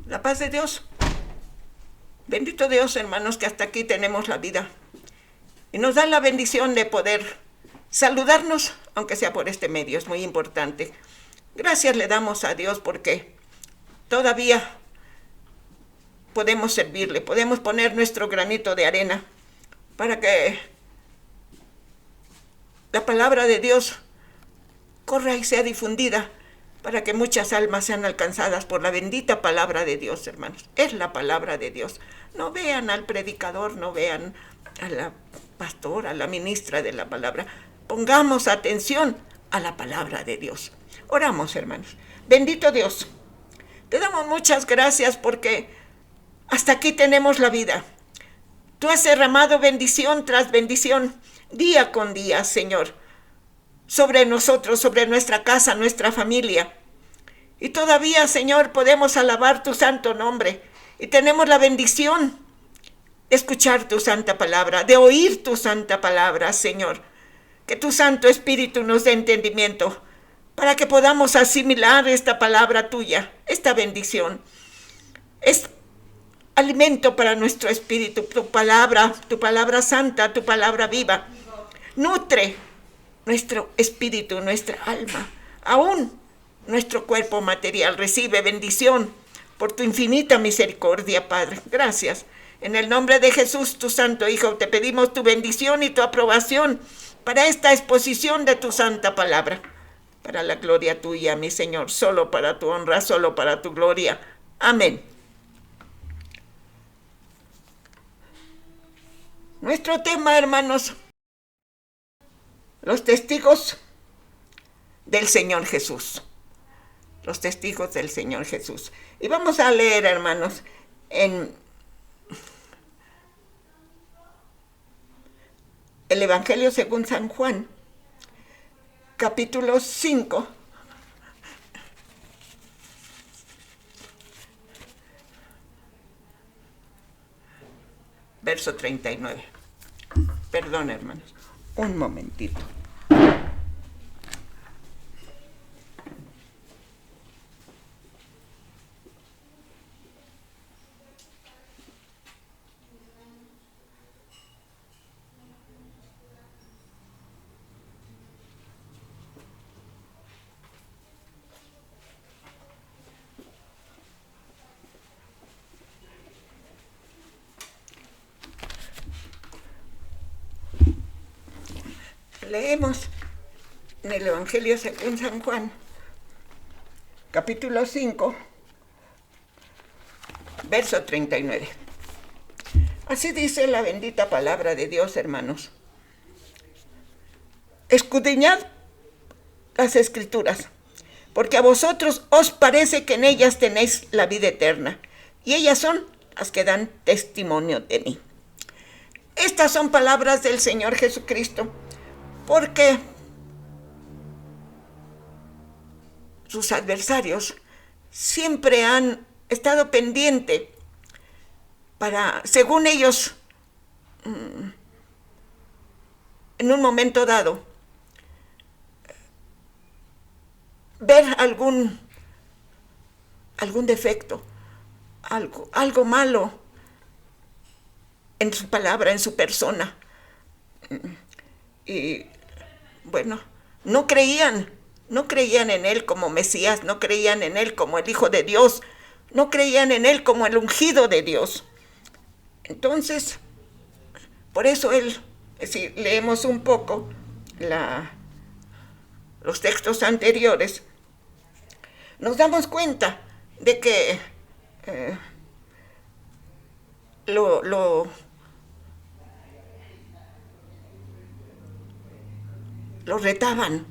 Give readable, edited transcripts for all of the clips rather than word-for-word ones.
La paz de Dios. Bendito Dios, hermanos, que hasta aquí tenemos la vida. Y nos da la bendición de poder saludarnos, aunque sea por este medio, es muy importante. Gracias le damos a Dios porque todavía podemos servirle, podemos poner nuestro granito de arena para que la palabra de Dios corra y sea difundida, para que muchas almas sean alcanzadas por la bendita palabra de Dios, hermanos. Es la palabra de Dios. No vean al predicador, no vean a la pastora, a la ministra de la palabra. Pongamos atención a la palabra de Dios. Oramos, hermanos. Bendito Dios, te damos muchas gracias porque hasta aquí tenemos la vida. Tú has derramado bendición tras bendición, día con día, Señor, sobre nosotros, sobre nuestra casa, nuestra familia. Y todavía, Señor, podemos alabar tu santo nombre. Y tenemos la bendición de escuchar tu santa palabra, de oír tu santa palabra, Señor. Que tu Santo Espíritu nos dé entendimiento para que podamos asimilar esta palabra tuya, esta bendición. Es alimento para nuestro espíritu, tu palabra santa, tu palabra viva. Nutre nuestro espíritu, nuestra alma, aún nuestro cuerpo material. Recibe bendición por tu infinita misericordia, Padre. Gracias. En el nombre de Jesús, tu santo Hijo, te pedimos tu bendición y tu aprobación para esta exposición de tu santa palabra. Para la gloria tuya, mi Señor, solo para tu honra, solo para tu gloria. Amén. Nuestro tema, hermanos, los testigos del Señor Jesús. Los testigos del Señor Jesús. Y vamos a leer, hermanos, en el Evangelio según San Juan, capítulo 5, verso 39. Perdón, hermanos, un momentito. Leemos en el Evangelio según San Juan, capítulo 5, verso 39. Así dice la bendita palabra de Dios, hermanos. Escudriñad las Escrituras, porque a vosotros os parece que en ellas tenéis la vida eterna, y ellas son las que dan testimonio de mí. Estas son palabras del Señor Jesucristo, porque sus adversarios siempre han estado pendientes para, según ellos, en un momento dado, ver algún defecto, algo malo en su palabra, en su persona. Y bueno, no creían en él como Mesías, no creían en él como el Hijo de Dios, no creían en él como el ungido de Dios. Entonces, por eso si leemos un poco los textos anteriores, nos damos cuenta de que lo retaban,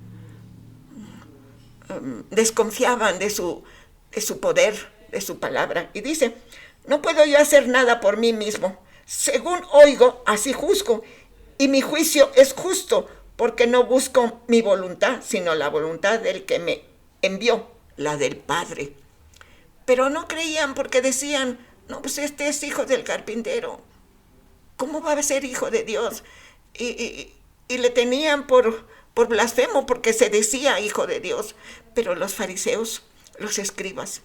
desconfiaban de su poder, de su palabra. Y dice, no puedo yo hacer nada por mí mismo. Según oigo, así juzgo, y mi juicio es justo, porque no busco mi voluntad, sino la voluntad del que me envió, la del Padre. Pero no creían porque decían, no, pues este es hijo del carpintero. ¿Cómo va a ser hijo de Dios? Y le tenían por blasfemo porque se decía hijo de Dios. Pero los fariseos, los escribas,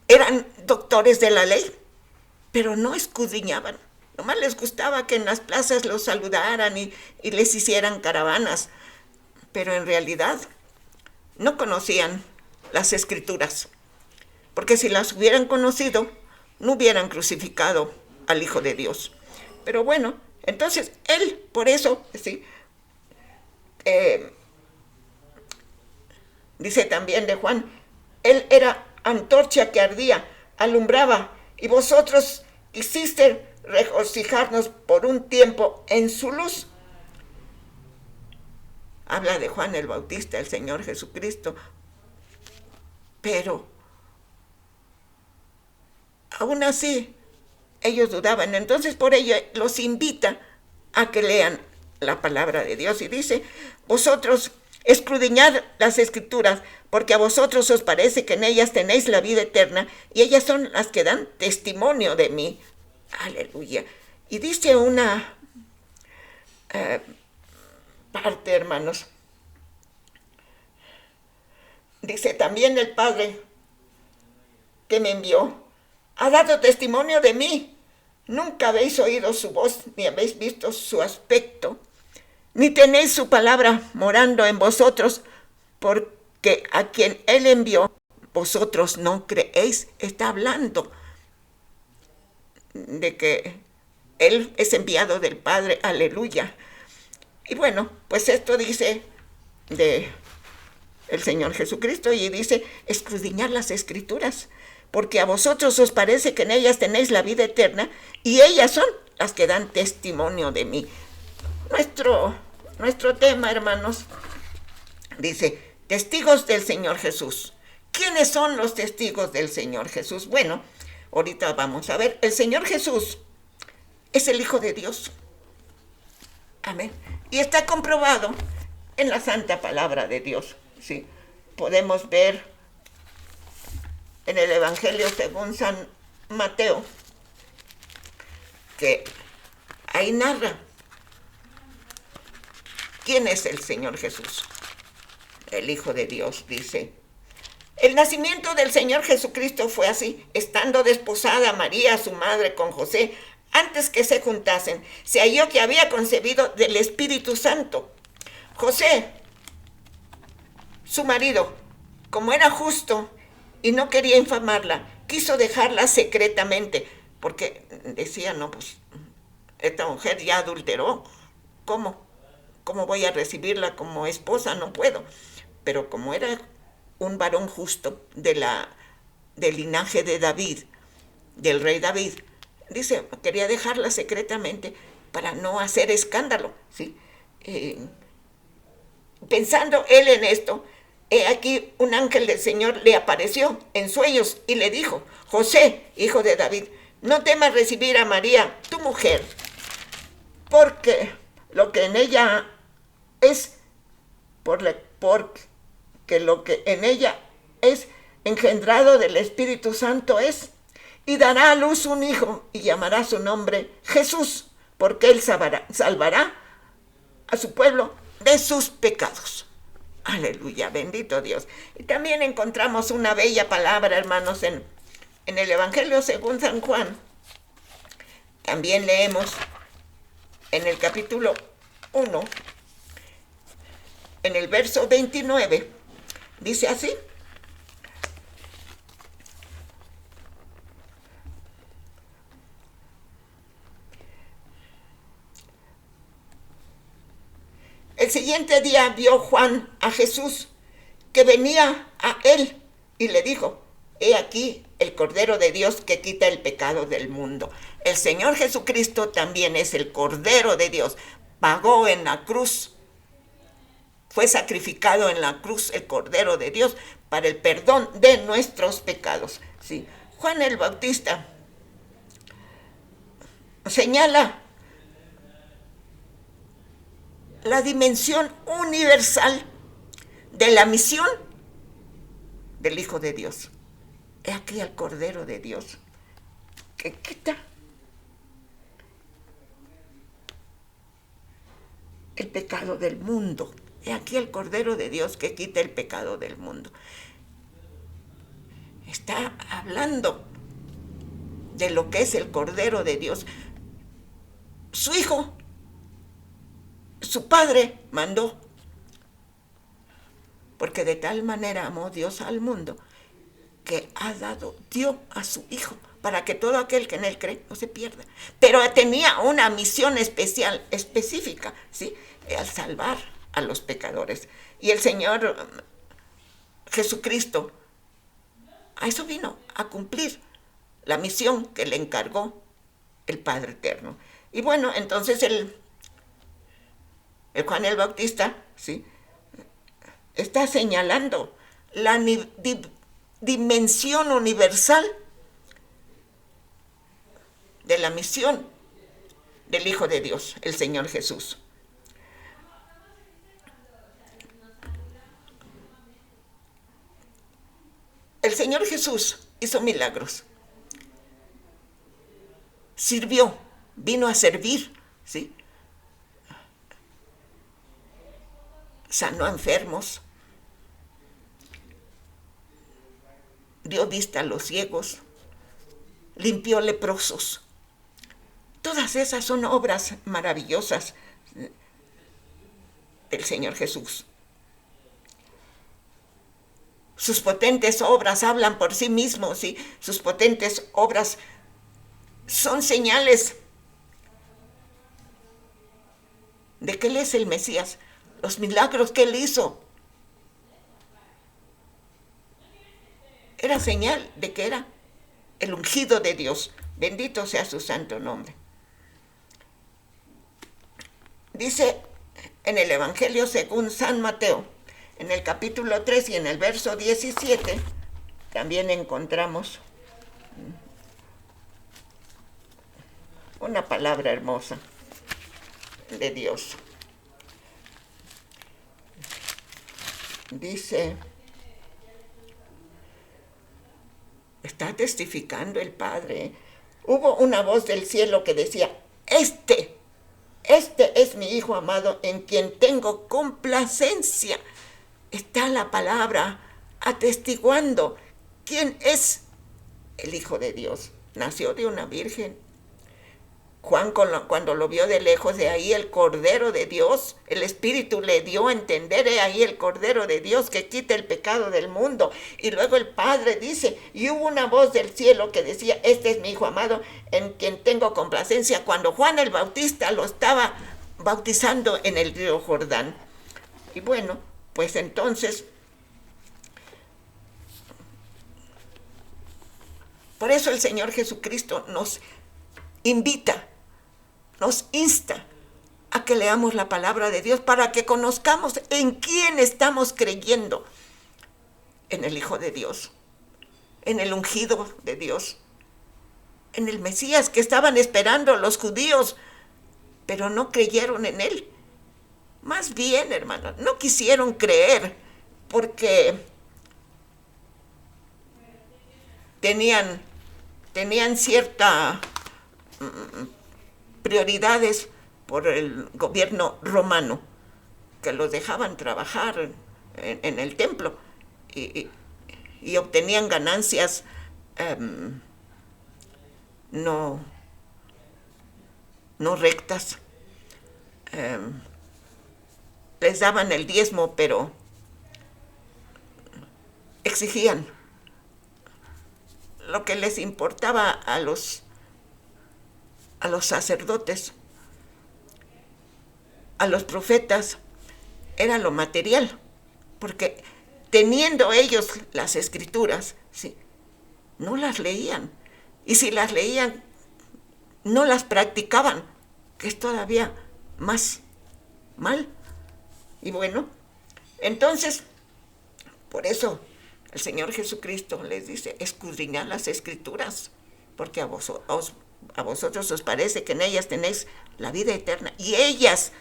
eran doctores de la ley, pero no escudriñaban. Nomás les gustaba que en las plazas los saludaran y les hicieran caravanas, pero en realidad no conocían las Escrituras, porque si las hubieran conocido, no hubieran crucificado al Hijo de Dios. Pero bueno, entonces él, por eso, ¿sí? Dice también de Juan, él era antorcha que ardía, alumbraba, y vosotros hiciste regocijarnos por un tiempo en su luz. Habla de Juan el Bautista, el Señor Jesucristo, pero aún así ellos dudaban. Entonces por ello los invita a que lean la palabra de Dios y dice, vosotros escudriñad las Escrituras, porque a vosotros os parece que en ellas tenéis la vida eterna, y ellas son las que dan testimonio de mí. Aleluya. Y dice una parte, hermanos. Dice, también el Padre que me envió ha dado testimonio de mí. Nunca habéis oído su voz, ni habéis visto su aspecto, ni tenéis su palabra morando en vosotros, porque a quien él envió, vosotros no creéis. Está hablando de que él es enviado del Padre, aleluya. Y bueno, pues esto dice de el Señor Jesucristo, y dice, escudriñar las Escrituras, porque a vosotros os parece que en ellas tenéis la vida eterna, y ellas son las que dan testimonio de mí. Nuestro tema, hermanos, dice, testigos del Señor Jesús. ¿Quiénes son los testigos del Señor Jesús? Bueno, ahorita vamos a ver. El Señor Jesús es el Hijo de Dios. Amén. Y está comprobado en la santa palabra de Dios. Sí, podemos ver en el Evangelio según San Mateo, que ahí narra quién es el Señor Jesús, el Hijo de Dios. Dice, el nacimiento del Señor Jesucristo fue así, estando desposada María, su madre, con José, antes que se juntasen, se halló que había concebido del Espíritu Santo. José, su marido, como era justo y no quería infamarla, quiso dejarla secretamente, porque decía, no, pues esta mujer ya adulteró, ¿cómo voy a recibirla como esposa? No puedo. Pero como era un varón justo del linaje de David, del rey David, dice, quería dejarla secretamente para no hacer escándalo, ¿sí? Pensando él en esto, he aquí un ángel del Señor le apareció en sueños y le dijo, José, hijo de David, no temas recibir a María, tu mujer, porque lo que en ella es, porque lo que en ella es engendrado del Espíritu Santo es, y dará a luz un hijo y llamará su nombre Jesús, porque él salvará a su pueblo de sus pecados. Aleluya, bendito Dios. Y también encontramos una bella palabra, hermanos, en el Evangelio según San Juan. También leemos en el capítulo 1, en el verso 29, dice así. El siguiente día vio Juan a Jesús que venía a él y le dijo, he aquí el Cordero de Dios que quita el pecado del mundo. El Señor Jesucristo también es el Cordero de Dios. Pagó en la cruz, fue sacrificado en la cruz el Cordero de Dios para el perdón de nuestros pecados. Sí. Juan el Bautista señala la dimensión universal de la misión del Hijo de Dios. He aquí el Cordero de Dios que quita el pecado del mundo. He aquí el Cordero de Dios que quita el pecado del mundo. Está hablando de lo que es el Cordero de Dios. Su Hijo, su Padre mandó, porque de tal manera amó Dios al mundo, que dio a su Hijo, para que todo aquel que en Él cree no se pierda. Pero tenía una misión especial, específica, ¿sí? Al salvar a los pecadores. Y el Señor Jesucristo a eso vino, a cumplir la misión que le encargó el Padre Eterno. Y bueno, entonces el Juan el Bautista, ¿sí?, está señalando la dimensión universal de la misión del Hijo de Dios, el Señor Jesús. El Señor Jesús hizo milagros, sirvió, vino a servir, ¿sí? Sanó a enfermos, dio vista a los ciegos, limpió leprosos. Todas esas son obras maravillosas del Señor Jesús. Sus potentes obras hablan por sí mismos, ¿sí? Sus potentes obras son señales de que Él es el Mesías. Los milagros que Él hizo era señal de que era el ungido de Dios. Bendito sea su santo nombre. Dice en el Evangelio según San Mateo, en el capítulo 3 y en el verso 17, también encontramos una palabra hermosa de Dios. Dice, está testificando el Padre. Hubo una voz del cielo que decía, Este es mi Hijo amado en quien tengo complacencia. Está la palabra atestiguando quién es el Hijo de Dios. Nació de una virgen. Juan, cuando lo vio de lejos, de ahí el Cordero de Dios, el Espíritu le dio a entender, ahí el Cordero de Dios que quita el pecado del mundo. Y luego el Padre dice, y hubo una voz del cielo que decía, este es mi Hijo amado en quien tengo complacencia, cuando Juan el Bautista lo estaba bautizando en el río Jordán. Y bueno, pues entonces, por eso el Señor Jesucristo nos invita, nos insta a que leamos la palabra de Dios para que conozcamos en quién estamos creyendo. En el Hijo de Dios, en el ungido de Dios, en el Mesías que estaban esperando los judíos, pero no creyeron en Él. Más bien, hermano, no quisieron creer porque tenían cierta prioridades por el gobierno romano, que los dejaban trabajar en el templo y obtenían ganancias no rectas. Les daban el diezmo, pero exigían. Lo que les importaba a los sacerdotes, a los profetas, era lo material, porque teniendo ellos las escrituras, ¿sí?, no las leían. Y si las leían, no las practicaban, que es todavía más mal. Y bueno, entonces, por eso el Señor Jesucristo les dice, escudriñad las escrituras, porque a vosotros os parece que en ellas tenéis la vida eterna. Y ellas,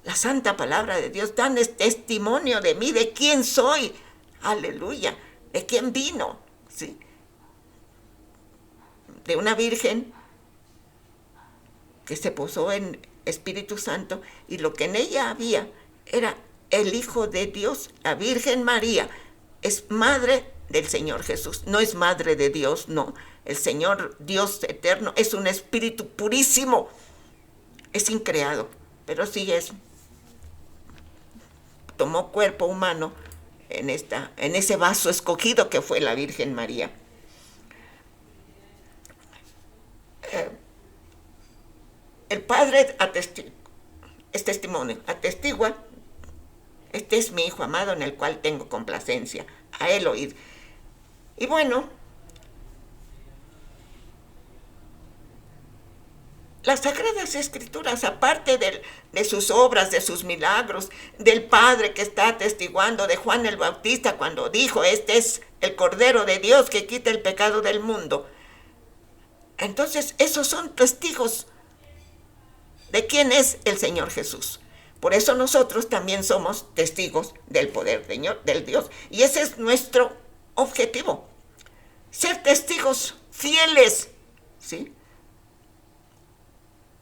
la santa palabra de Dios, dan testimonio de mí, de quién soy. Aleluya. De quién vino. ¿Sí? De una virgen que se posó en Espíritu Santo, y lo que en ella había era el Hijo de Dios. La Virgen María es madre del Señor Jesús. No es madre de Dios, no. El Señor Dios eterno es un espíritu purísimo. Es increado, pero sí tomó cuerpo humano en ese vaso escogido que fue la Virgen María. El Padre es testimonio, atestigua: este es mi Hijo amado en el cual tengo complacencia, a él oíd. Y bueno, las Sagradas Escrituras, aparte de sus obras, de sus milagros, del Padre que está atestiguando, de Juan el Bautista cuando dijo: este es el Cordero de Dios que quita el pecado del mundo. Entonces, esos son testigos de quién es el Señor Jesús. Por eso nosotros también somos testigos del poder del Dios. Y ese es nuestro objetivo: ser testigos fieles, ¿sí?,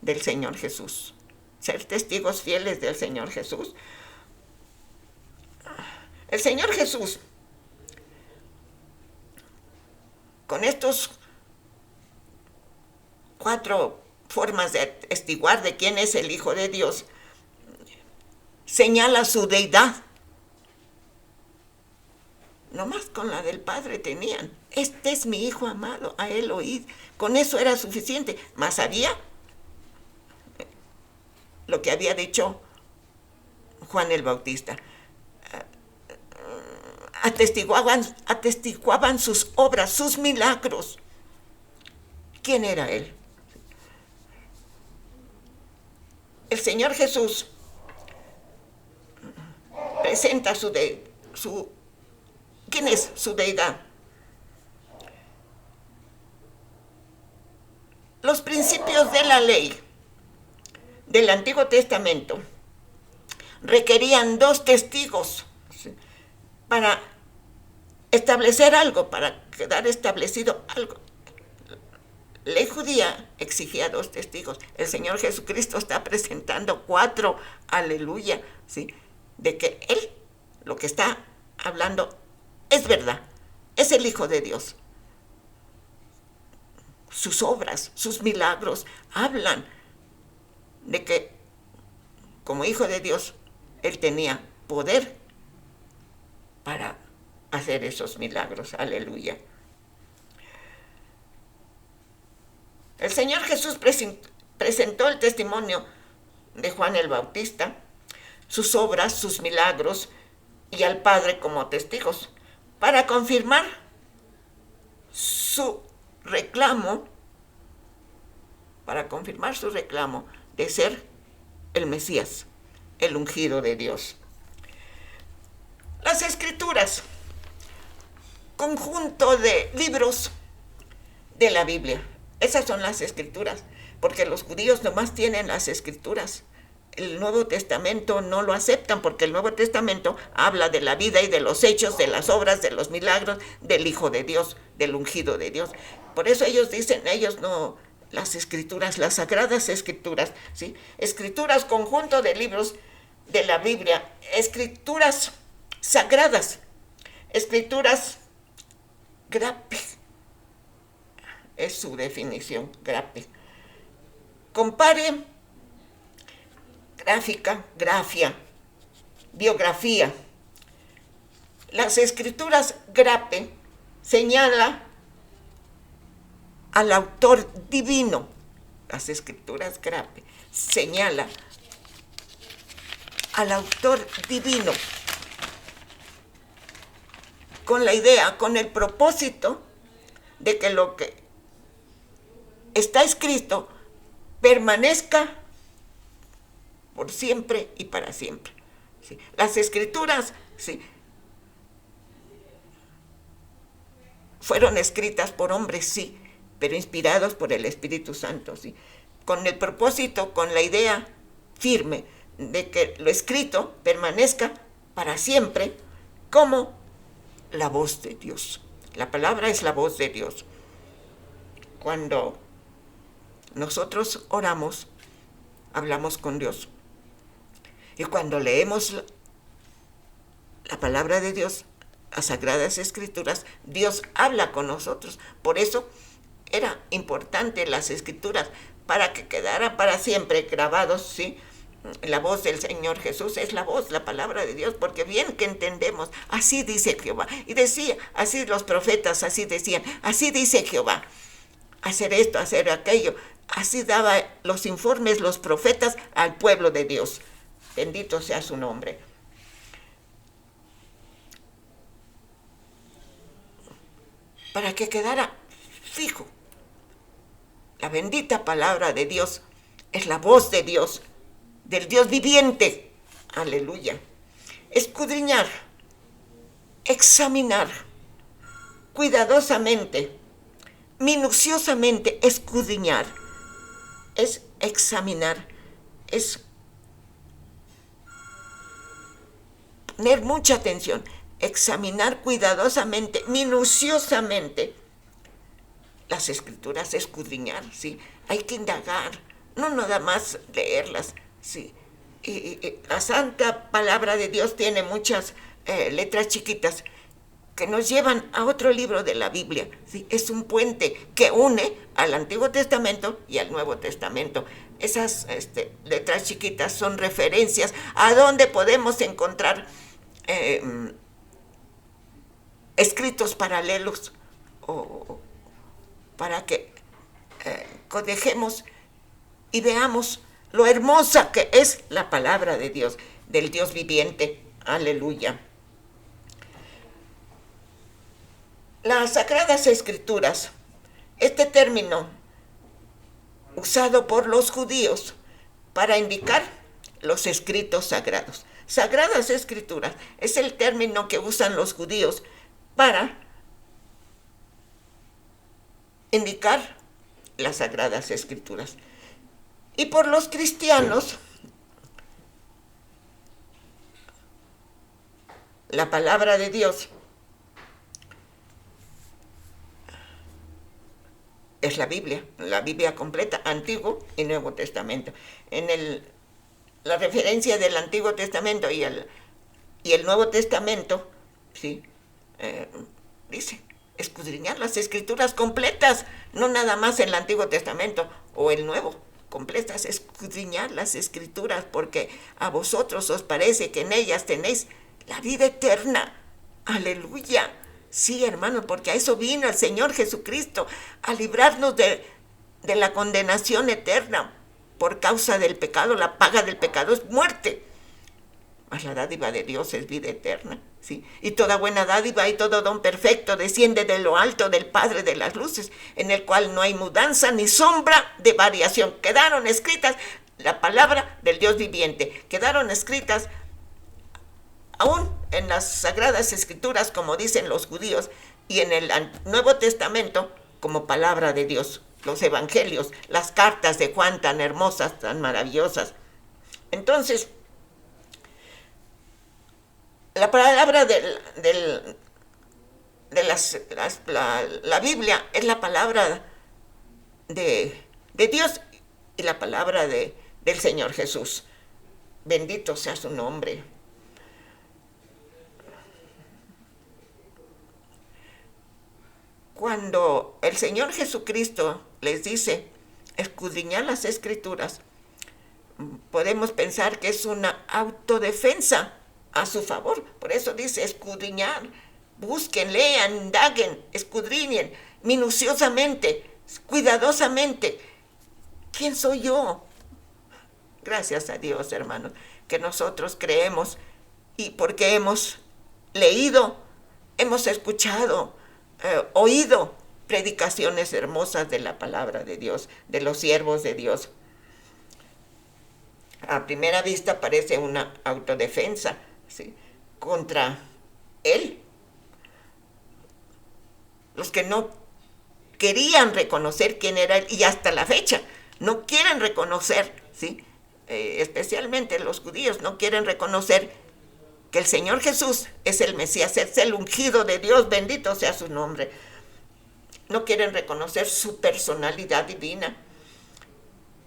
del Señor Jesús. Ser testigos fieles del Señor Jesús. El Señor Jesús, con estos 4 formas de atestiguar de quién es el Hijo de Dios, señala su deidad. Nomás con la del Padre tenían: este es mi Hijo amado, a él oíd. Con eso era suficiente. Más había lo que había dicho Juan el Bautista. Atestiguaban sus obras, sus milagros. ¿Quién era él? El Señor Jesús presenta ¿quién es su deidad? Los principios de la ley del Antiguo Testamento requerían 2 testigos, ¿sí?, para establecer algo, para quedar establecido algo. La ley judía exigía 2 testigos. El Señor Jesucristo está presentando 4, aleluya, ¿sí?, de que Él, lo que está hablando, es verdad, es el Hijo de Dios. Sus obras, sus milagros, hablan de que como Hijo de Dios, Él tenía poder para hacer esos milagros, aleluya. El Señor Jesús presentó el testimonio de Juan el Bautista, sus obras, sus milagros, y al Padre como testigos, para confirmar su reclamo, de ser el Mesías, el ungido de Dios. Las Escrituras, conjunto de libros de la Biblia. Esas son las Escrituras, porque los judíos nomás tienen las Escrituras. El Nuevo Testamento no lo aceptan, porque el Nuevo Testamento habla de la vida y de los hechos, de las obras, de los milagros del Hijo de Dios, del ungido de Dios. Por eso ellos dicen, no, las Escrituras, las Sagradas Escrituras, ¿sí? Escrituras, conjunto de libros de la Biblia, Escrituras sagradas, Escrituras grape, es su definición, grape. Compare gráfica, grafia, biografía. Las Escrituras grape señala al autor divino. Las Escrituras grape señala al autor divino con la idea, con el propósito de que lo que está escrito permanezca por siempre y para siempre. ¿Sí? Las Escrituras, sí, fueron escritas por hombres, sí, pero inspirados por el Espíritu Santo, ¿sí?, con el propósito, con la idea firme de que lo escrito permanezca para siempre como la voz de Dios. La palabra es la voz de Dios. Cuando nosotros oramos, hablamos con Dios. Y cuando leemos la palabra de Dios, las Sagradas Escrituras, Dios habla con nosotros. Por eso era importante las Escrituras, para que quedaran para siempre grabados, ¿sí? La voz del Señor Jesús es la voz, la palabra de Dios, porque bien que entendemos, así dice Jehová. Y decía, así los profetas, así decían, así dice Jehová, hacer esto, hacer aquello. Así daba los informes los profetas al pueblo de Dios. Bendito sea su nombre. Para que quedara fijo. La bendita palabra de Dios es la voz de Dios, del Dios viviente. Aleluya. Escudriñar, examinar, cuidadosamente, minuciosamente, escudriñar, es examinar, es poner mucha atención, examinar cuidadosamente, minuciosamente las Escrituras, escudriñar, ¿sí? Hay que indagar, no nada más leerlas, ¿sí? Y la santa palabra de Dios tiene muchas letras chiquitas que nos llevan a otro libro de la Biblia, ¿sí? Es un puente que une al Antiguo Testamento y al Nuevo Testamento. Esas letras chiquitas son referencias a donde podemos encontrar escritos paralelos, o para que codejemos y veamos lo hermosa que es la palabra de Dios, del Dios viviente. Aleluya. Las Sagradas Escrituras, este término usado por los judíos para indicar los escritos sagrados. Sagradas Escrituras es el término que usan los judíos para indicar las Sagradas Escrituras. Y por los cristianos, la palabra de Dios es la Biblia completa, Antiguo y Nuevo Testamento. La referencia del Antiguo Testamento y el Nuevo Testamento, ¿sí? Dice, escudriñar las Escrituras completas, no nada más el Antiguo Testamento o el Nuevo, completas, escudriñar las Escrituras, porque a vosotros os parece que en ellas tenéis la vida eterna. Aleluya. Sí, hermanos, porque a eso vino el Señor Jesucristo, a librarnos de la condenación eterna por causa del pecado. La paga del pecado es muerte, mas la dádiva de Dios es vida eterna, ¿sí? Y toda buena dádiva y todo don perfecto desciende de lo alto del Padre de las luces, en el cual no hay mudanza ni sombra de variación. Quedaron escritas la palabra del Dios viviente, quedaron escritas aún en las Sagradas Escrituras, como dicen los judíos, y en el Nuevo Testamento como palabra de Dios, los evangelios, las cartas de Juan tan hermosas, tan maravillosas. Entonces, la palabra la Biblia es la palabra de Dios y la palabra del Señor Jesús. Bendito sea su nombre. Cuando el Señor Jesucristo les dice escudriñar las Escrituras, podemos pensar que es una autodefensa a su favor. Por eso dice escudriñar, busquen, lean, indaguen, escudriñen minuciosamente, cuidadosamente. ¿Quién soy yo? Gracias a Dios, hermanos, que nosotros creemos, y porque hemos leído, hemos escuchado, oído predicaciones hermosas de la palabra de Dios, de los siervos de Dios. A primera vista parece una autodefensa, ¿sí?, contra él. Los que no querían reconocer quién era él, y hasta la fecha no quieren reconocer, ¿sí?, especialmente los judíos no quieren reconocer que el Señor Jesús es el Mesías, es el ungido de Dios, bendito sea su nombre. No quieren reconocer su personalidad divina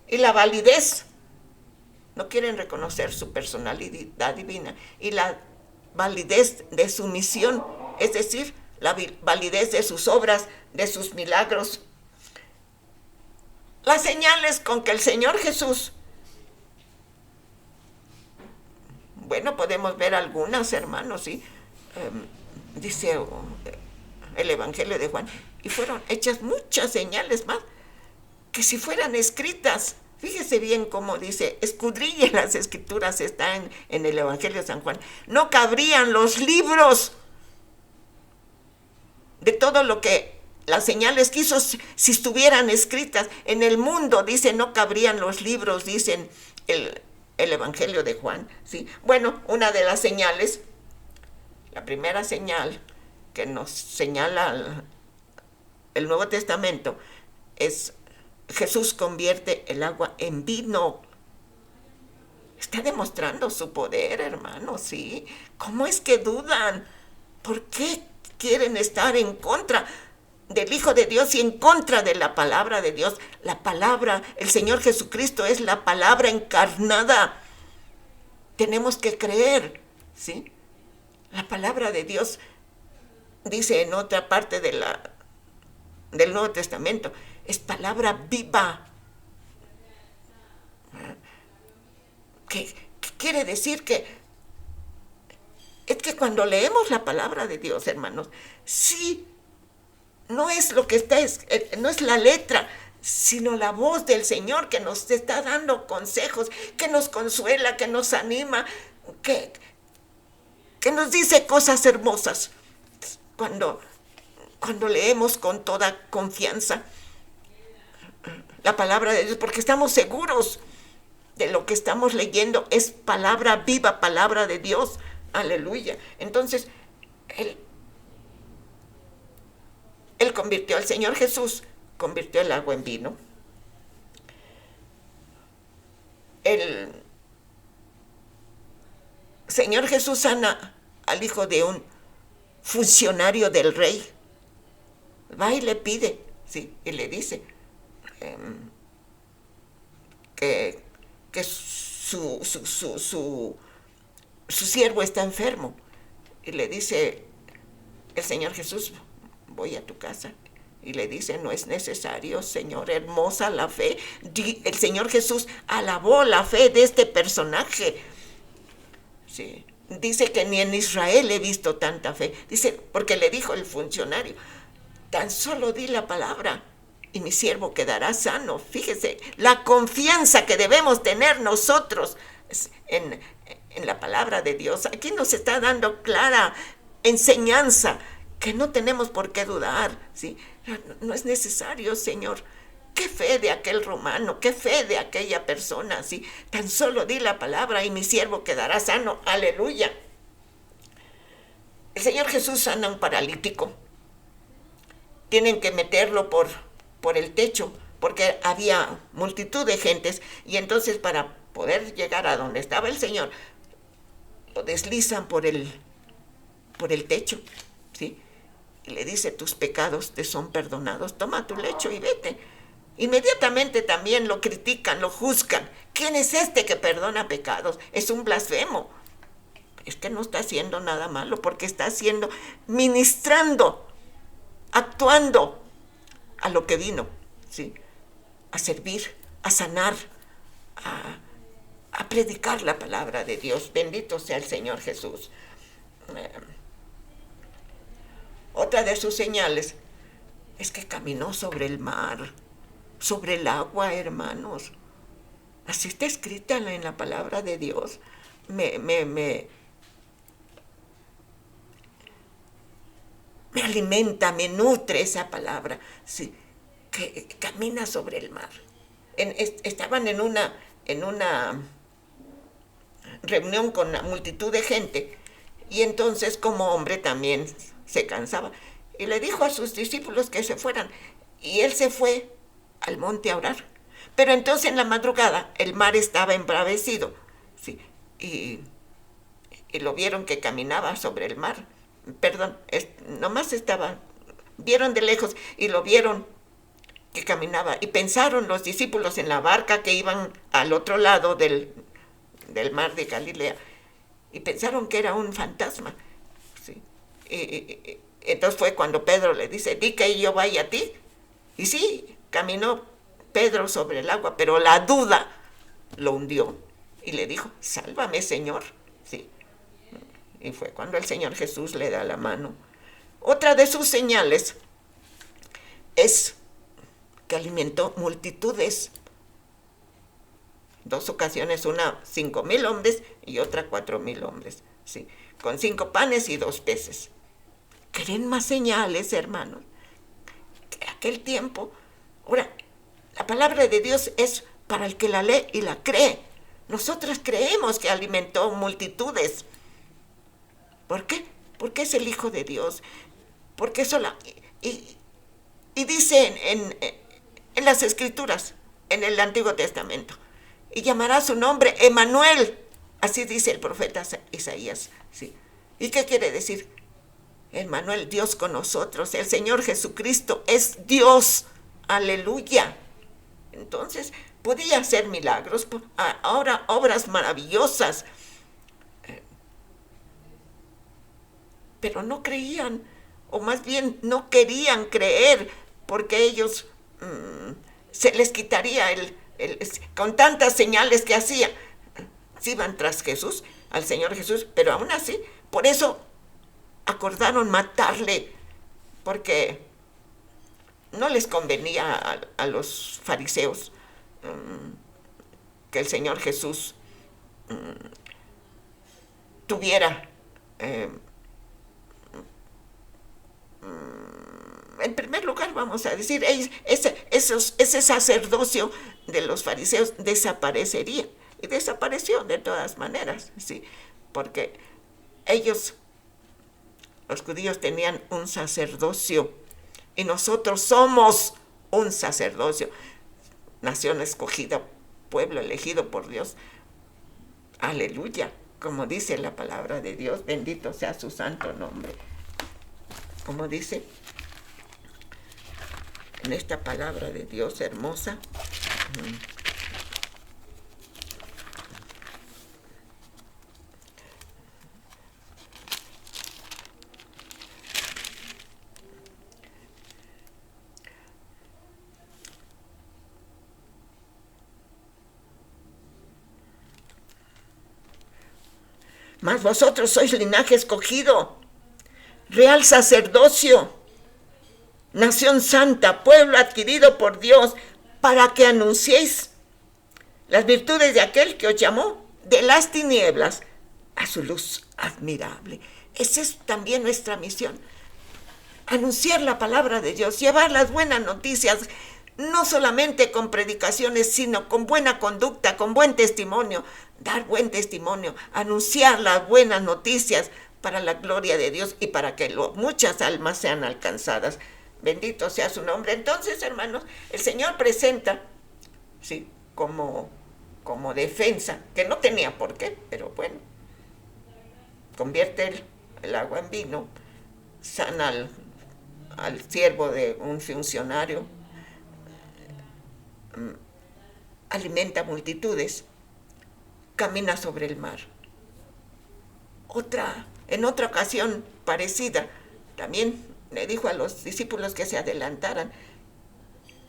y la validez. No quieren reconocer su personalidad divina y la validez de su misión es decir, la validez de sus obras, de sus milagros. Las señales con que el Señor Jesús, bueno, podemos ver algunas, hermanos, ¿sí? Dice el Evangelio de Juan, y fueron hechas muchas señales más, que si fueran escritas, fíjese bien cómo dice, escudrille las escrituras, está en el Evangelio de San Juan, no cabrían los libros de todo lo que las señales que hizo si estuvieran escritas. En el mundo, dice, no cabrían los libros, dicen el Evangelio de Juan, ¿sí? Bueno, una de las señales, la primera señal que nos señala el Nuevo Testamento es Jesús convierte el agua en vino. Está demostrando su poder, hermanos, ¿sí? ¿Cómo es que dudan? ¿Por qué quieren estar en contra del Hijo de Dios y en contra de la palabra de Dios? La palabra, el Señor Jesucristo es la palabra encarnada. Tenemos que creer, ¿sí? La palabra de Dios dice en otra parte del Nuevo Testamento, es palabra viva. ¿Qué quiere decir? Es que cuando leemos la palabra de Dios, hermanos, sí, no es lo que está, no es la letra, sino la voz del Señor que nos está dando consejos, que nos consuela, que nos anima, que nos dice cosas hermosas. Cuando leemos con toda confianza la palabra de Dios, porque estamos seguros de lo que estamos leyendo, es palabra viva, palabra de Dios. Aleluya. Entonces, Él convirtió, el Señor Jesús convirtió el agua en vino. El Señor Jesús sana al hijo de un funcionario del rey. Va y le pide, ¿sí? Y le dice que su siervo está enfermo. Y le dice el Señor Jesús, voy a tu casa. Y le dice, no es necesario, Señor, hermosa la fe. El Señor Jesús alabó la fe de este personaje. Sí. Dice que ni en Israel he visto tanta fe. Dice, porque le dijo el funcionario, tan solo di la palabra y mi siervo quedará sano. Fíjese, la confianza que debemos tener nosotros en la palabra de Dios. Aquí nos está dando clara enseñanza que no tenemos por qué dudar, ¿sí? No es necesario, Señor. Qué fe de aquel romano, qué fe de aquella persona, ¿sí? Tan solo di la palabra y mi siervo quedará sano. Aleluya. El Señor Jesús sana a un paralítico. Tienen que meterlo por el techo, porque había multitud de gentes, y entonces para poder llegar a donde estaba el Señor, lo deslizan por el techo, ¿sí? Y le dice, tus pecados te son perdonados, toma tu lecho y vete. Inmediatamente también lo critican, lo juzgan. ¿Quién es este que perdona pecados? Es un blasfemo. Es que no está haciendo nada malo, porque está haciendo, ministrando, actuando a lo que vino, ¿sí? A servir, a sanar, a predicar la palabra de Dios. Bendito sea el Señor Jesús. Otra de sus señales es que caminó sobre el mar, sobre el agua, hermanos. Así está escrita en la palabra de Dios. Me alimenta, me nutre esa palabra, sí, que camina sobre el mar. Estaban en una reunión con una multitud de gente, y entonces como hombre también se cansaba, y le dijo a sus discípulos que se fueran, y él se fue al monte a orar. Pero entonces en la madrugada el mar estaba embravecido, ¿sí? Y lo vieron que caminaba sobre el mar. Perdón, nomás vieron de lejos y lo vieron que caminaba, y pensaron los discípulos en la barca que iban al otro lado del mar de Galilea, y pensaron que era un fantasma, ¿sí? Entonces fue cuando Pedro le dice, di que yo vaya a ti. Y sí, caminó Pedro sobre el agua, pero la duda lo hundió. Y le dijo, sálvame, Señor. Sí. Y fue cuando el Señor Jesús le da la mano. Otra de sus señales es que alimentó multitudes. 2 ocasiones, una 5,000 hombres y otra 4,000 hombres. Sí. Con 5 panes y 2 peces. ¿Creen más señales, hermanos? Que aquel tiempo. Ahora, la palabra de Dios es para el que la lee y la cree. Nosotros creemos que alimentó multitudes. ¿Por qué? Porque es el Hijo de Dios. Porque sola. Y dice en las Escrituras, en el Antiguo Testamento, y llamará su nombre Emanuel. Así dice el profeta Isaías. ¿Sí? ¿Y qué quiere decir? Emanuel, Dios con nosotros. El Señor Jesucristo es Dios. Aleluya. Entonces, podía hacer milagros, ahora obras maravillosas. Pero no creían, o más bien no querían creer, porque ellos se les quitaría con tantas señales que hacía. Sí iban tras Jesús, al Señor Jesús, pero aún así, por eso acordaron matarle, porque no les convenía a los fariseos que el Señor Jesús tuviera en primer lugar, vamos a decir, ese sacerdocio de los fariseos desaparecería. Y desapareció de todas maneras, ¿sí? Porque ellos, los judíos, tenían un sacerdocio y nosotros somos un sacerdocio, nación escogida, pueblo elegido por Dios. Aleluya, como dice la palabra de Dios, bendito sea su santo nombre. Como dice en esta palabra de Dios hermosa, mas vosotros sois linaje escogido, real sacerdocio, nación santa, pueblo adquirido por Dios, para que anunciéis las virtudes de aquel que os llamó de las tinieblas a su luz admirable. Esa es también nuestra misión, anunciar la palabra de Dios, llevar las buenas noticias, no solamente con predicaciones, sino con buena conducta, con buen testimonio, dar buen testimonio, anunciar las buenas noticias para la gloria de Dios y para que muchas almas sean alcanzadas. Bendito sea su nombre. Entonces, hermanos, el Señor presenta, sí, como defensa, que no tenía por qué, pero bueno, convierte el agua en vino, sana al siervo de un funcionario, alimenta multitudes, camina sobre el mar. En otra ocasión parecida, también le dijo a los discípulos que se adelantaran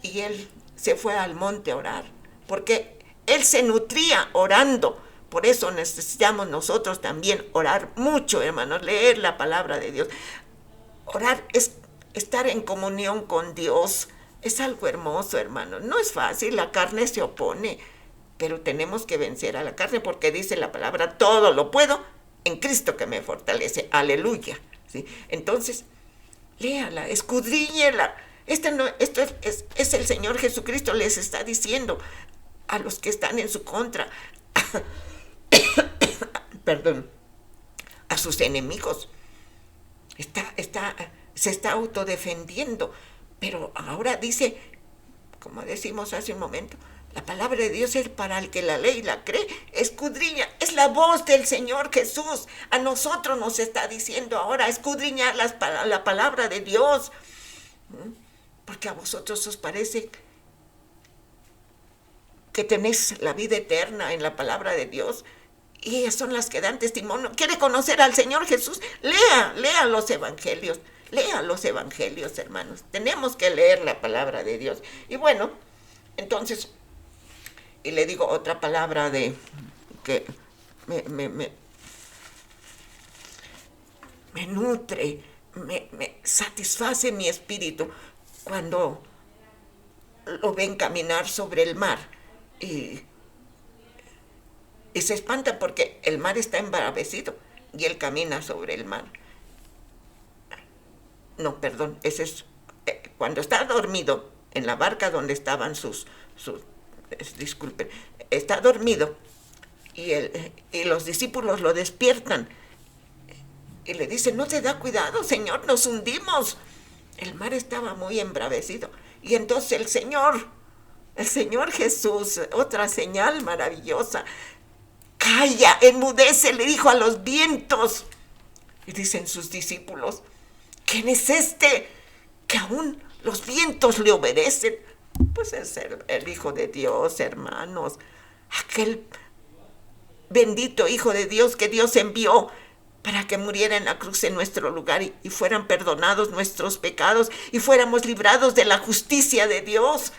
y él se fue al monte a orar, porque él se nutría orando. Por eso necesitamos nosotros también orar mucho, hermanos, leer la palabra de Dios. Orar es estar en comunión con Dios. Es algo hermoso, hermano. No es fácil, la carne se opone, pero tenemos que vencer a la carne porque dice la palabra, todo lo puedo en Cristo que me fortalece. Aleluya. ¿Sí? Entonces, léala, escudriñela. Esto es el Señor Jesucristo les está diciendo a los que están en su contra, perdón, a sus enemigos. Se está autodefendiendo. Pero ahora dice, como decimos hace un momento, la palabra de Dios es para el que la lee y la cree, escudriña, es la voz del Señor Jesús. A nosotros nos está diciendo ahora escudriñar la palabra de Dios. Porque a vosotros os parece que tenéis la vida eterna en la palabra de Dios Y ellas son las que dan testimonio. ¿Quiere conocer al Señor Jesús? Lea los evangelios. Lea los evangelios, hermanos. Tenemos que leer la palabra de Dios. Y bueno, entonces, y le digo otra palabra de que me nutre, me satisface mi espíritu cuando lo ven caminar sobre el mar y se espanta porque el mar está embravecido y él camina sobre el mar. No, perdón, ese es cuando está dormido en la barca donde estaban disculpen, está dormido y los discípulos lo despiertan y le dicen, no te da cuidado, Señor, nos hundimos. El mar estaba muy embravecido. Y entonces el Señor Jesús, otra señal maravillosa, calla, enmudece, le dijo a los vientos. Y dicen sus discípulos, ¿quién es este que aún los vientos le obedecen? Pues es el Hijo de Dios, hermanos. Aquel bendito Hijo de Dios que Dios envió para que muriera en la cruz en nuestro lugar y fueran perdonados nuestros pecados y fuéramos librados de la justicia de Dios.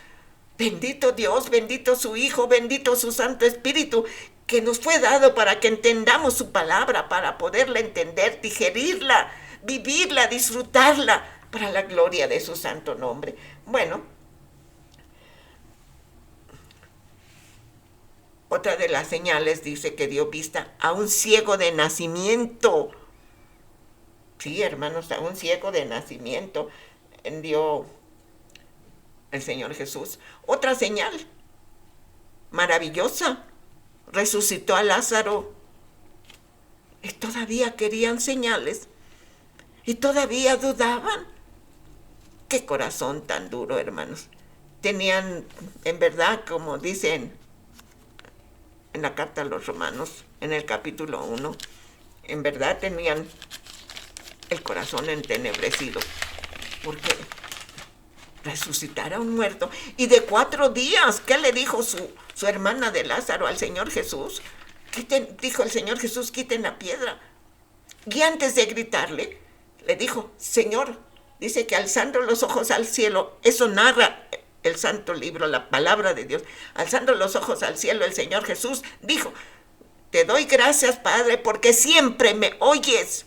Bendito Dios, bendito su Hijo, bendito su Santo Espíritu, que nos fue dado para que entendamos su palabra, para poderla entender, digerirla, vivirla, disfrutarla, para la gloria de su santo nombre. Bueno, otra de las señales dice que dio vista a un ciego de nacimiento. Sí, hermanos, a un ciego de nacimiento dio el Señor Jesús. Otra señal maravillosa, resucitó a Lázaro. Y todavía querían señales y todavía dudaban. Qué corazón tan duro, hermanos. Tenían, en verdad, como dicen en la carta a los Romanos, en el capítulo 1, en verdad tenían el corazón entenebrecido, porque resucitar a un muerto, y de 4 días, ¿qué le dijo su hermana de Lázaro al Señor Jesús? Dijo el Señor Jesús, quiten la piedra. Y antes de gritarle, le dijo, Señor, dice que alzando los ojos al cielo, eso narra el santo libro, la palabra de Dios, alzando los ojos al cielo, el Señor Jesús dijo, te doy gracias, Padre, porque siempre me oyes.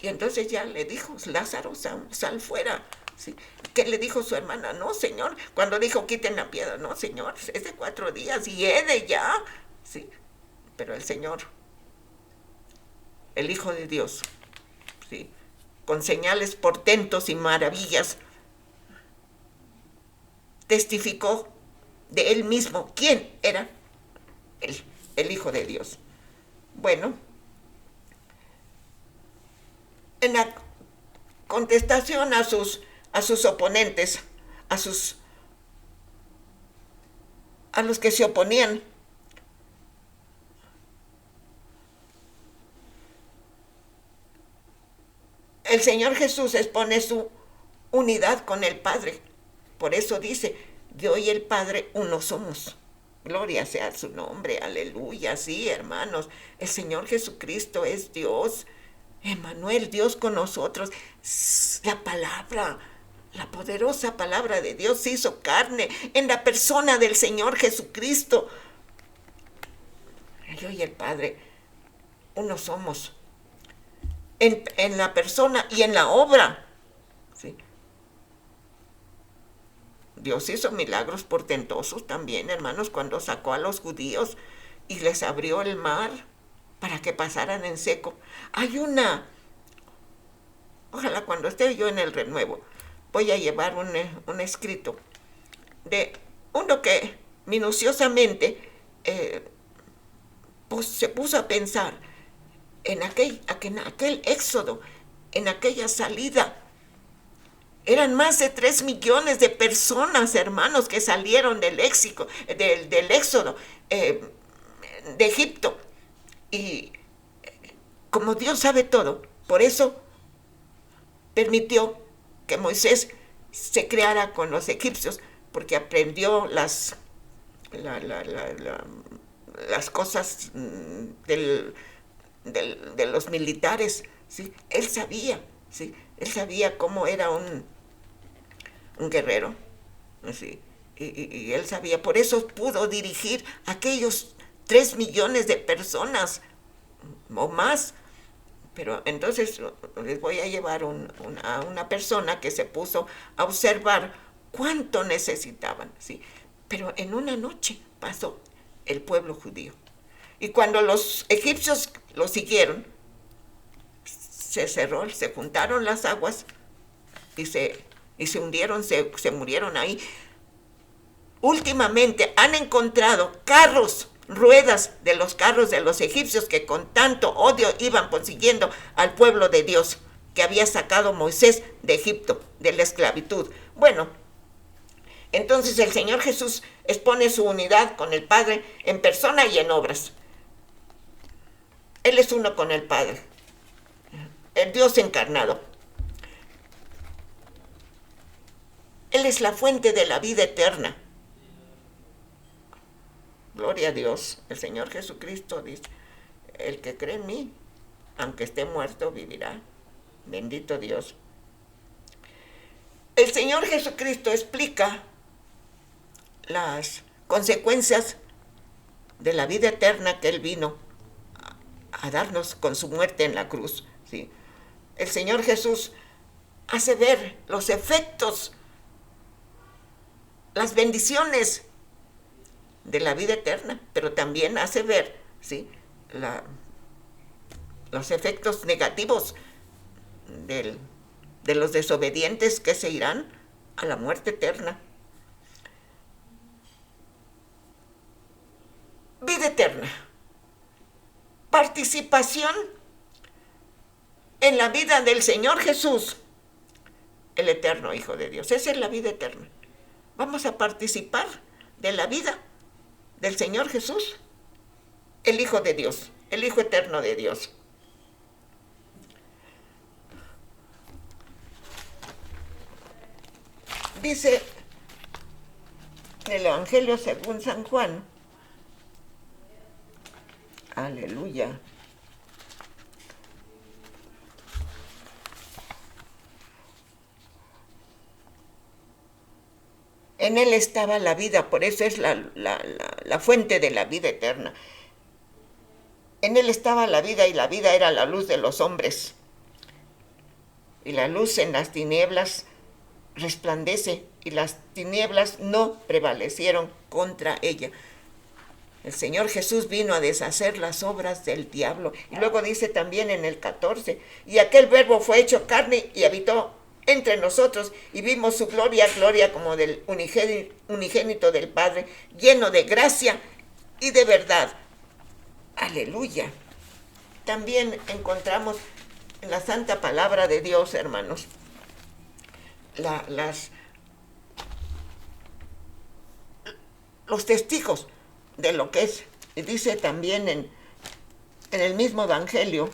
Y entonces ya le dijo, Lázaro, sal fuera. ¿Sí? ¿Qué le dijo su hermana? No, Señor, cuando dijo, quiten la piedra, no, Señor, es de 4 días y he de ya. ¿Sí? Pero el Señor, el Hijo de Dios, ¿sí?, con señales, portentos y maravillas, testificó de él mismo quién era el Hijo de Dios. Bueno, en la contestación a sus oponentes, a los que se oponían, el Señor Jesús expone su unidad con el Padre. Por eso dice, yo y el Padre uno somos. Gloria sea su nombre, aleluya. Sí, hermanos, el Señor Jesucristo es Dios. Emmanuel, Dios con nosotros. La palabra, la poderosa palabra de Dios se hizo carne en la persona del Señor Jesucristo. Yo y el Padre uno somos. En la persona y en la obra. ¿Sí? Dios hizo milagros portentosos también, hermanos, cuando sacó a los judíos y les abrió el mar para que pasaran en seco. Ojalá cuando esté yo en el renuevo, voy a llevar un escrito de uno que minuciosamente se puso a pensar en aquel éxodo, en aquella salida. Eran más de 3 millones de personas, hermanos, que salieron del éxodo de Egipto. Y como Dios sabe todo, por eso permitió que Moisés se creara con los egipcios, porque aprendió las cosas de los militares, ¿sí? Él sabía, ¿sí? Él sabía cómo era un guerrero, ¿sí? Y él sabía, por eso pudo dirigir a aquellos 3 millones de personas o más. Pero entonces les voy a llevar a una persona que se puso a observar cuánto necesitaban, ¿sí? Pero en una noche pasó el pueblo judío. Y cuando los egipcios lo siguieron, se cerró, se juntaron las aguas y se hundieron, se murieron ahí. Últimamente han encontrado ruedas de los carros de los egipcios que con tanto odio iban persiguiendo al pueblo de Dios que había sacado Moisés de Egipto, de la esclavitud. Bueno, entonces el Señor Jesús expone su unidad con el Padre en persona y en obras. Él es uno con el Padre, el Dios encarnado. Él es la fuente de la vida eterna. Gloria a Dios. El Señor Jesucristo dice, el que cree en mí, aunque esté muerto, vivirá. Bendito Dios. El Señor Jesucristo explica las consecuencias de la vida eterna que Él vino a darnos con su muerte en la cruz, ¿sí? El Señor Jesús hace ver los efectos, las bendiciones de la vida eterna, pero también hace ver, ¿sí?, los efectos negativos de los desobedientes que se irán a la muerte eterna. Vida eterna. Participación en la vida del Señor Jesús, el eterno Hijo de Dios. Esa es la vida eterna. Vamos a participar de la vida del Señor Jesús, el Hijo de Dios, el Hijo eterno de Dios. Dice el Evangelio según San Juan, aleluya, en Él estaba la vida, por eso es la fuente de la vida eterna. En Él estaba la vida y la vida era la luz de los hombres. Y la luz en las tinieblas resplandece y las tinieblas no prevalecieron contra ella. El Señor Jesús vino a deshacer las obras del diablo. Y luego dice también en el 14, y aquel verbo fue hecho carne y habitó entre nosotros y vimos su gloria, gloria como del unigénito del Padre, lleno de gracia y de verdad. Aleluya. También encontramos en la santa palabra de Dios, hermanos, los testigos de lo que es. Y dice también en el mismo Evangelio,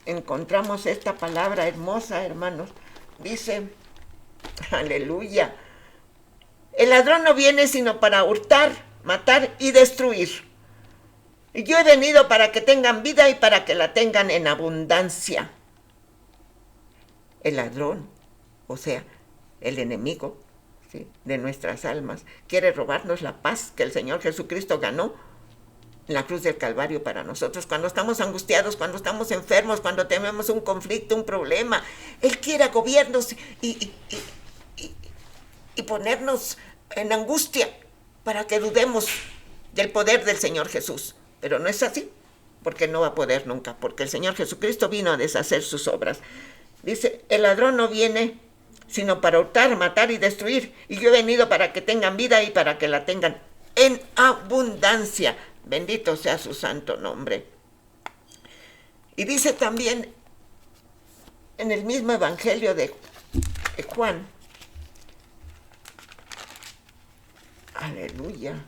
encontramos esta palabra hermosa, hermanos. Dice, aleluya, el ladrón no viene sino para hurtar, matar y destruir. Y yo he venido para que tengan vida y para que la tengan en abundancia. El ladrón, o sea, el enemigo, ¿sí?, de nuestras almas, quiere robarnos la paz que el Señor Jesucristo ganó en la cruz del Calvario para nosotros. Cuando estamos angustiados, cuando estamos enfermos, cuando tenemos un conflicto, un problema, Él quiere agobiarnos y ponernos en angustia para que dudemos del poder del Señor Jesús. Pero no es así, porque no va a poder nunca, porque el Señor Jesucristo vino a deshacer sus obras. Dice, el ladrón no viene sino para hurtar, matar y destruir, y yo he venido para que tengan vida y para que la tengan en abundancia. Bendito sea su santo nombre. Y dice también en el mismo Evangelio de Juan, aleluya,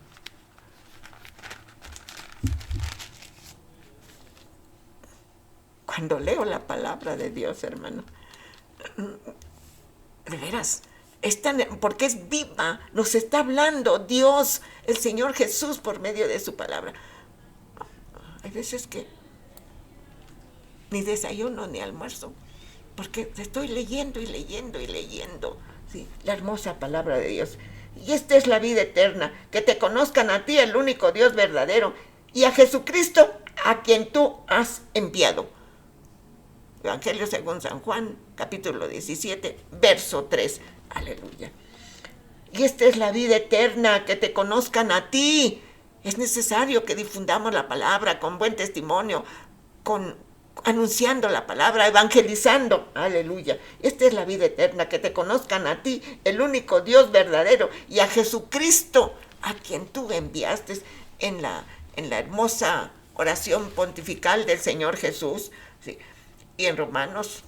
cuando leo la palabra de Dios, hermano, de veras, porque es viva, nos está hablando Dios, el Señor Jesús, por medio de su palabra. Hay veces que ni desayuno ni almuerzo, porque estoy leyendo y leyendo y leyendo, ¿sí?, la hermosa palabra de Dios. Y esta es la vida eterna, que te conozcan a ti, el único Dios verdadero, y a Jesucristo, a quien tú has enviado. Evangelio según San Juan, capítulo 17, verso 3. Aleluya. Y esta es la vida eterna, que te conozcan a ti. Es necesario que difundamos la palabra con buen testimonio, anunciando la palabra, evangelizando. Aleluya. Esta es la vida eterna, que te conozcan a ti, el único Dios verdadero, y a Jesucristo, a quien tú enviaste, en la hermosa oración pontifical del Señor Jesús, ¿sí? Y en Romanos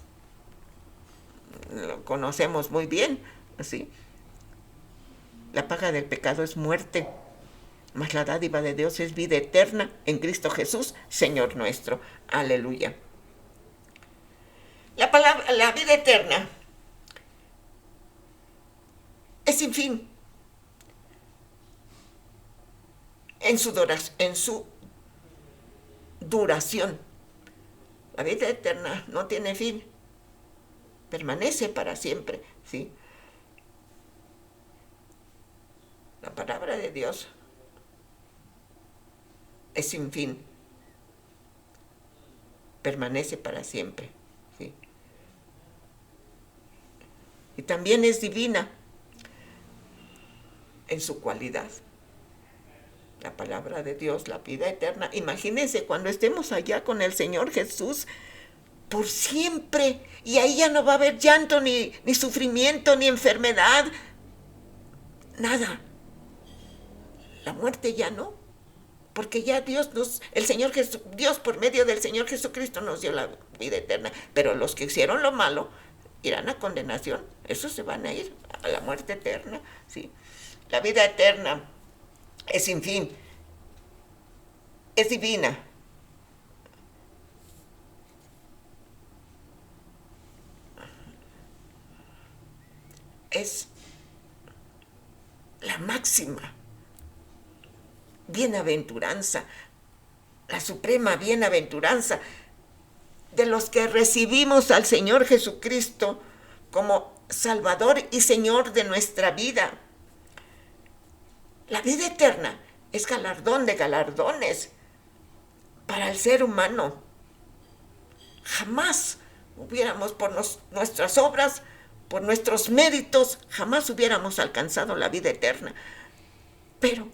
lo conocemos muy bien, ¿sí? La paga del pecado es muerte, mas la dádiva de Dios es vida eterna en Cristo Jesús, Señor nuestro. Aleluya. La vida eterna es sin fin en su duración. La vida eterna no tiene fin, permanece para siempre, ¿sí? La palabra de Dios es sin fin, permanece para siempre, ¿sí? Y también es divina en su cualidad. La palabra de Dios, la vida eterna. Imagínense cuando estemos allá con el Señor Jesús por siempre, y ahí ya no va a haber llanto, ni sufrimiento, ni enfermedad, nada. La muerte ya no, porque ya Dios por medio del Señor Jesucristo nos dio la vida eterna. Pero los que hicieron lo malo irán a condenación. Esos se van a ir a la muerte eterna, ¿sí? La vida eterna es sin fin, es divina. Es la máxima bienaventuranza, la suprema bienaventuranza de los que recibimos al Señor Jesucristo como Salvador y Señor de nuestra vida. La vida eterna es galardón de galardones para el ser humano. Jamás hubiéramos, por nuestras obras, por nuestros méritos, jamás hubiéramos alcanzado la vida eterna. Pero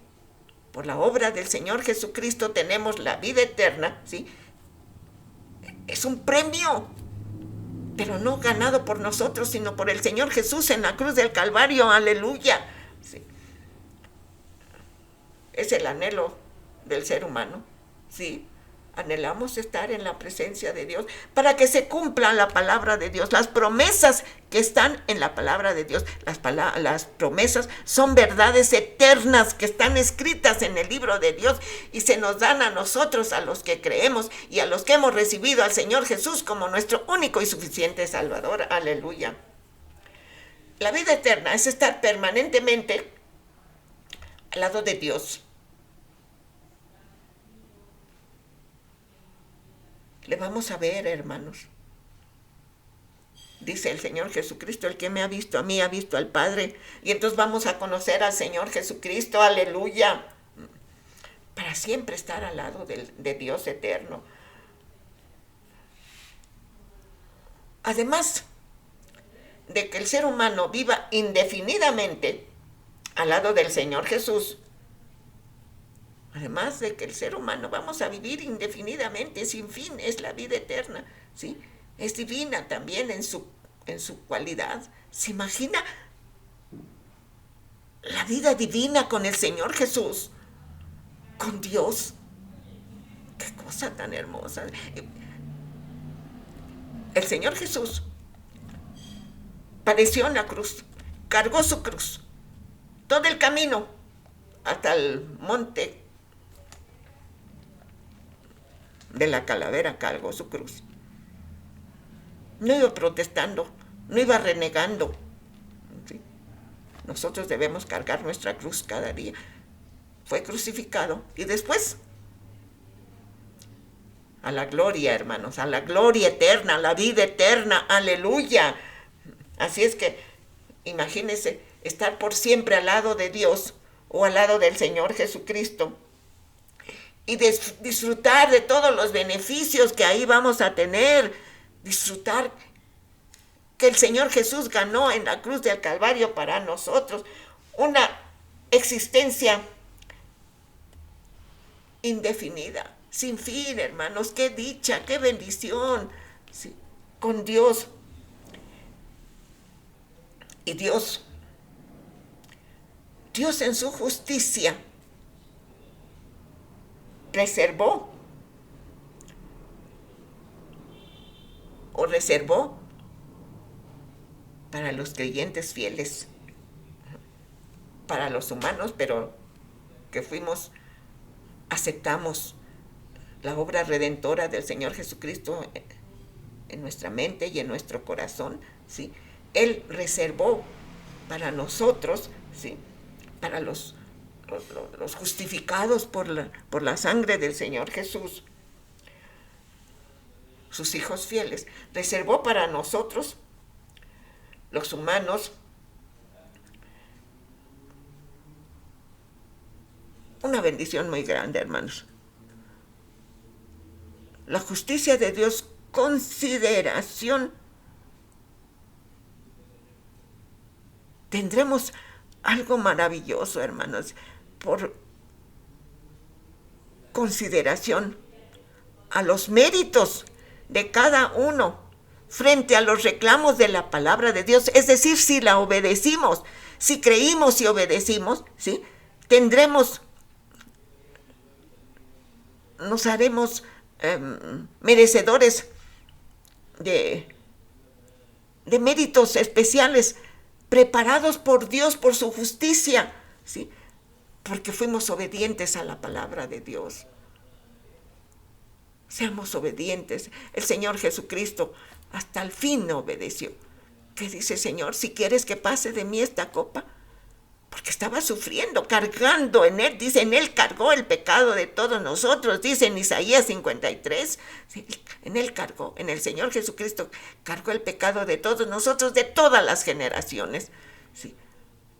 por la obra del Señor Jesucristo tenemos la vida eterna, ¿sí? Es un premio, pero no ganado por nosotros, sino por el Señor Jesús en la cruz del Calvario. Aleluya. ¿Sí? Es el anhelo del ser humano, ¿sí? Anhelamos estar en la presencia de Dios para que se cumpla la palabra de Dios, las promesas que están en la palabra de Dios. Las promesas son verdades eternas que están escritas en el libro de Dios y se nos dan a nosotros, a los que creemos y a los que hemos recibido al Señor Jesús como nuestro único y suficiente Salvador. Aleluya. La vida eterna es estar permanentemente al lado de Dios. Le vamos a ver, hermanos. Dice el Señor Jesucristo: el que me ha visto a mí, ha visto al Padre. Y entonces vamos a conocer al Señor Jesucristo. Aleluya. Para siempre estar al lado de Dios eterno. Además de que el ser humano viva indefinidamente al lado del Señor Jesús, además de que el ser humano vamos a vivir indefinidamente, sin fin, es la vida eterna, ¿sí? Es divina también en su cualidad. ¿Se imagina la vida divina con el Señor Jesús? Con Dios. Qué cosa tan hermosa. El Señor Jesús padeció en la cruz, cargó su cruz, todo el camino hasta el monte de la calavera, cargó su cruz. No iba protestando, no iba renegando, ¿sí? nosotros debemos cargar nuestra cruz cada día. Fue crucificado y después a la gloria, hermanos, a la gloria eterna, a la vida eterna, aleluya. Así es que imagínense estar por siempre al lado de Dios o al lado del Señor Jesucristo y disfrutar de todos los beneficios que ahí vamos a tener, disfrutar que el Señor Jesús ganó en la cruz del Calvario para nosotros, una existencia indefinida, sin fin, hermanos. Qué dicha, qué bendición, sí, con Dios. Y Dios en su justicia reservó para los creyentes fieles, para los humanos, pero que aceptamos la obra redentora del Señor Jesucristo en nuestra mente y en nuestro corazón, ¿sí? Él reservó para nosotros, ¿sí? Para los justificados por la sangre del Señor Jesús, sus hijos fieles, reservó para nosotros, los humanos, una bendición muy grande, hermanos. La justicia de Dios, consideración. Tendremos algo maravilloso, hermanos, por consideración a los méritos de cada uno frente a los reclamos de la palabra de Dios. Es decir, si la obedecimos, si creímos y obedecimos, ¿sí? Nos haremos merecedores de méritos especiales preparados por Dios, por su justicia, ¿sí? Porque fuimos obedientes a la palabra de Dios. Seamos obedientes. El Señor Jesucristo hasta el fin obedeció. ¿Qué dice, Señor? Si quieres que pase de mí esta copa, porque estaba sufriendo, cargando en Él, dice, en Él cargó el pecado de todos nosotros, dice en Isaías 53, ¿sí? En Él cargó, en el Señor Jesucristo cargó el pecado de todos nosotros, de todas las generaciones, ¿sí?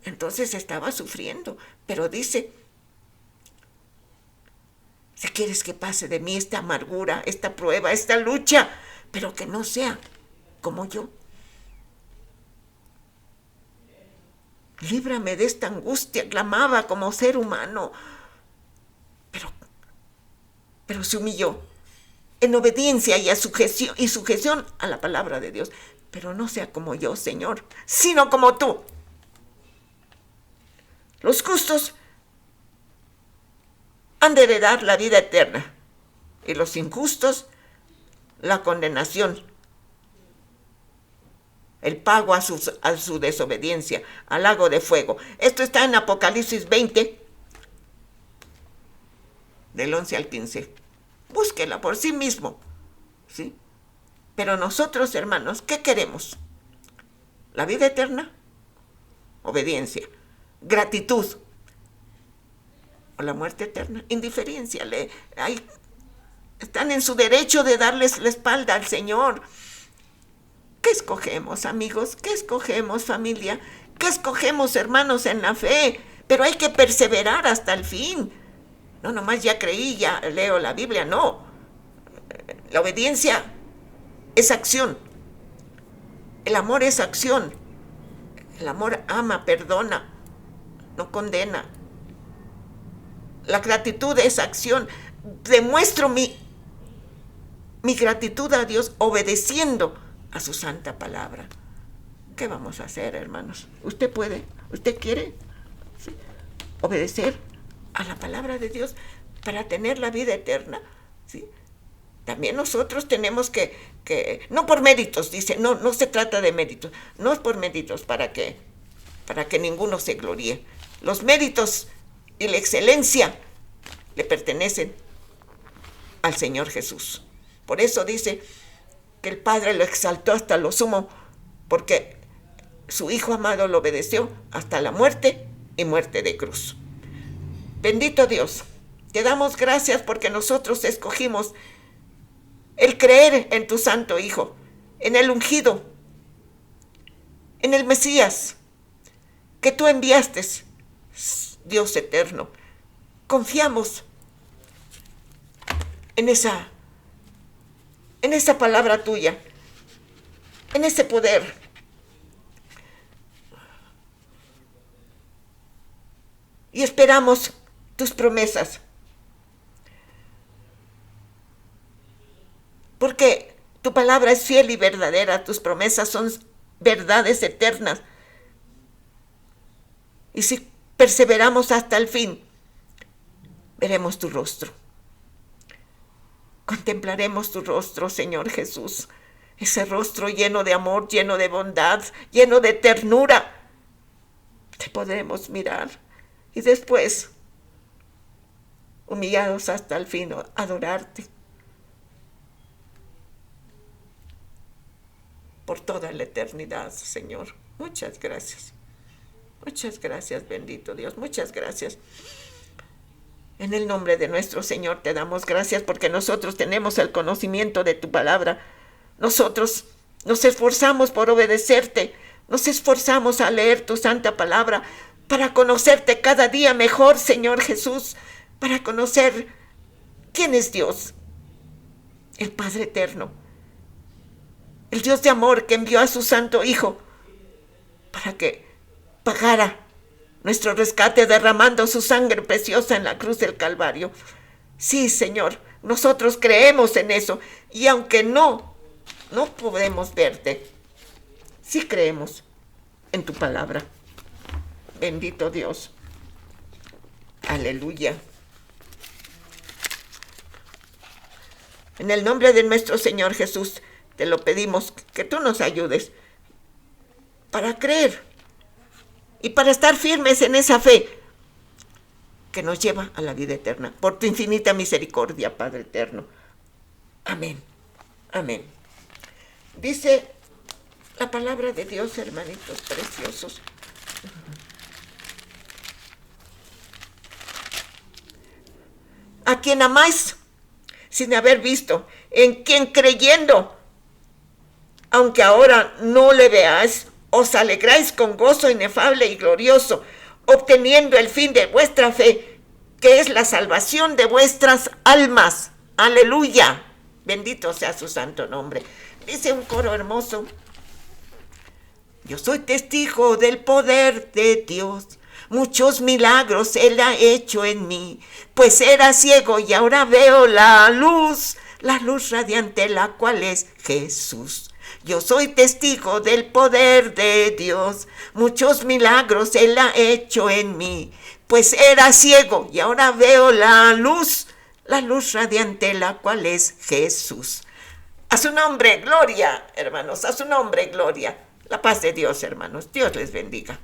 Entonces estaba sufriendo, pero dice, si quieres que pase de mí esta amargura, esta prueba, esta lucha, pero que no sea como yo. Líbrame de esta angustia, clamaba como ser humano, pero se humilló en obediencia y sujeción a la palabra de Dios. Pero no sea como yo, Señor, sino como tú. Los justos han de heredar la vida eterna y los injustos la condenación, el pago a su desobediencia, al lago de fuego. Esto está en Apocalipsis 20, del 11 al 15. Búsquela por sí mismo, ¿sí? Pero nosotros, hermanos, ¿qué queremos? ¿La vida eterna? Obediencia. ¿Gratitud? ¿O la muerte eterna? Indiferencia. Están en su derecho de darles la espalda al Señor. ¿Qué escogemos, amigos? ¿Qué escogemos, familia? ¿Qué escogemos, hermanos, en la fe? Pero hay que perseverar hasta el fin. No nomás ya creí, ya leo la Biblia, no. La obediencia es acción. El amor es acción. El amor ama, perdona, no condena. La gratitud es acción. Demuestro mi gratitud a Dios obedeciendo a su santa palabra. ¿Qué vamos a hacer, hermanos? ¿Usted puede? ¿Usted quiere? ¿Sí? Obedecer a la palabra de Dios para tener la vida eterna, ¿sí? También nosotros tenemos que no por méritos, dice, no se trata de méritos, no es por méritos para que ninguno se gloríe. Los méritos y la excelencia le pertenecen al Señor Jesús. Por eso dice que el Padre lo exaltó hasta lo sumo, porque su Hijo amado lo obedeció hasta la muerte y muerte de cruz. Bendito Dios, te damos gracias porque nosotros escogimos el creer en tu Santo Hijo, en el ungido, en el Mesías que tú enviaste, Dios eterno. Confiamos en esa palabra tuya, en ese poder. Y esperamos tus promesas. Porque tu palabra es fiel y verdadera, tus promesas son verdades eternas. Y si perseveramos hasta el fin, veremos tu rostro. Contemplaremos tu rostro, Señor Jesús. Ese rostro lleno de amor, lleno de bondad, lleno de ternura. Te podremos mirar y después, humillados hasta el fin, adorarte por toda la eternidad, Señor. Muchas gracias. Muchas gracias, bendito Dios. Muchas gracias. En el nombre de nuestro Señor te damos gracias porque nosotros tenemos el conocimiento de tu palabra. Nosotros nos esforzamos por obedecerte. Nos esforzamos a leer tu santa palabra para conocerte cada día mejor, Señor Jesús. Para conocer quién es Dios. El Padre eterno. El Dios de amor que envió a su Santo Hijo para que pagara nuestro rescate derramando su sangre preciosa en la cruz del Calvario. Sí, Señor, nosotros creemos en eso. Y aunque no podemos verte, sí creemos en tu palabra. Bendito Dios. Aleluya. En el nombre de nuestro Señor Jesús, te lo pedimos que tú nos ayudes para creer y para estar firmes en esa fe que nos lleva a la vida eterna. Por tu infinita misericordia, Padre eterno. Amén. Amén. Dice la palabra de Dios, hermanitos preciosos. A quien amáis sin haber visto, en quien creyendo, aunque ahora no le veáis, os alegráis con gozo inefable y glorioso, obteniendo el fin de vuestra fe, que es la salvación de vuestras almas. Aleluya. Bendito sea su santo nombre. Dice un coro hermoso. Yo soy testigo del poder de Dios. Muchos milagros Él ha hecho en mí, pues era ciego y ahora veo la luz radiante, la cual es Jesús. Yo soy testigo del poder de Dios. Muchos milagros Él ha hecho en mí, pues era ciego y ahora veo la luz radiante, la cual es Jesús. A su nombre, gloria, hermanos, a su nombre, gloria. La paz de Dios, hermanos. Dios les bendiga.